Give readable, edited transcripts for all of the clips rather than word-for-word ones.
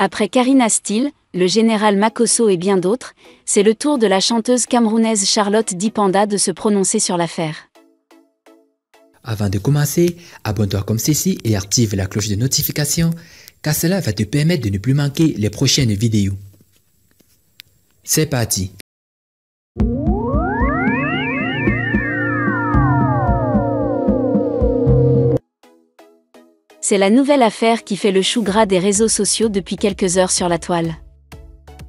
Après Karina Steele, le général Makosso et bien d'autres, c'est le tour de la chanteuse camerounaise Charlotte Dipanda de se prononcer sur l'affaire. Avant de commencer, abonne-toi comme ceci et active la cloche de notification, car cela va te permettre de ne plus manquer les prochaines vidéos. C'est parti! C'est la nouvelle affaire qui fait le chou gras des réseaux sociaux depuis quelques heures sur la toile.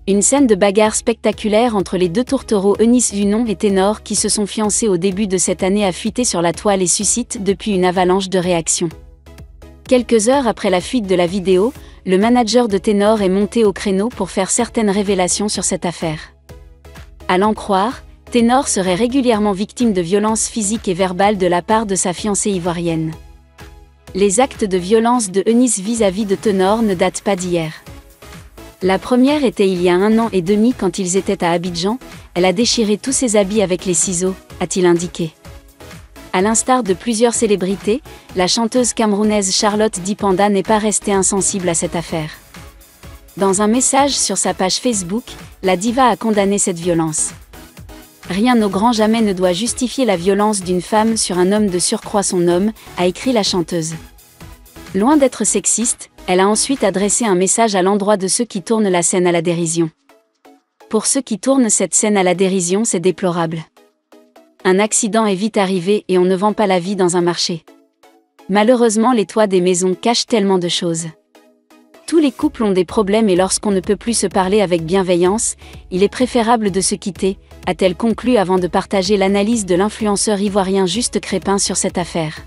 Une scène de bagarre spectaculaire entre les deux tourtereaux Eunice Vunon et Ténor qui se sont fiancés au début de cette année a fuité sur la toile et suscite depuis une avalanche de réactions. Quelques heures après la fuite de la vidéo, le manager de Ténor est monté au créneau pour faire certaines révélations sur cette affaire. À l'en croire, Ténor serait régulièrement victime de violences physiques et verbales de la part de sa fiancée ivoirienne. Les actes de violence de Eunice vis-à-vis de Ténor ne datent pas d'hier. La première était il y a 1 an et demi quand ils étaient à Abidjan, elle a déchiré tous ses habits avec les ciseaux, a-t-il indiqué. À l'instar de plusieurs célébrités, la chanteuse camerounaise Charlotte Dipanda n'est pas restée insensible à cette affaire. Dans un message sur sa page Facebook, la diva a condamné cette violence. Rien au grand jamais ne doit justifier la violence d'une femme sur un homme de surcroît son homme, a écrit la chanteuse. Loin d'être sexiste, elle a ensuite adressé un message à l'endroit de ceux qui tournent la scène à la dérision. Pour ceux qui tournent cette scène à la dérision, c'est déplorable. Un accident est vite arrivé et on ne vend pas la vie dans un marché. Malheureusement, les toits des maisons cachent tellement de choses. Tous les couples ont des problèmes et lorsqu'on ne peut plus se parler avec bienveillance, il est préférable de se quitter, a-t-elle conclu avant de partager l'analyse de l'influenceur ivoirien Juste Crépin sur cette affaire.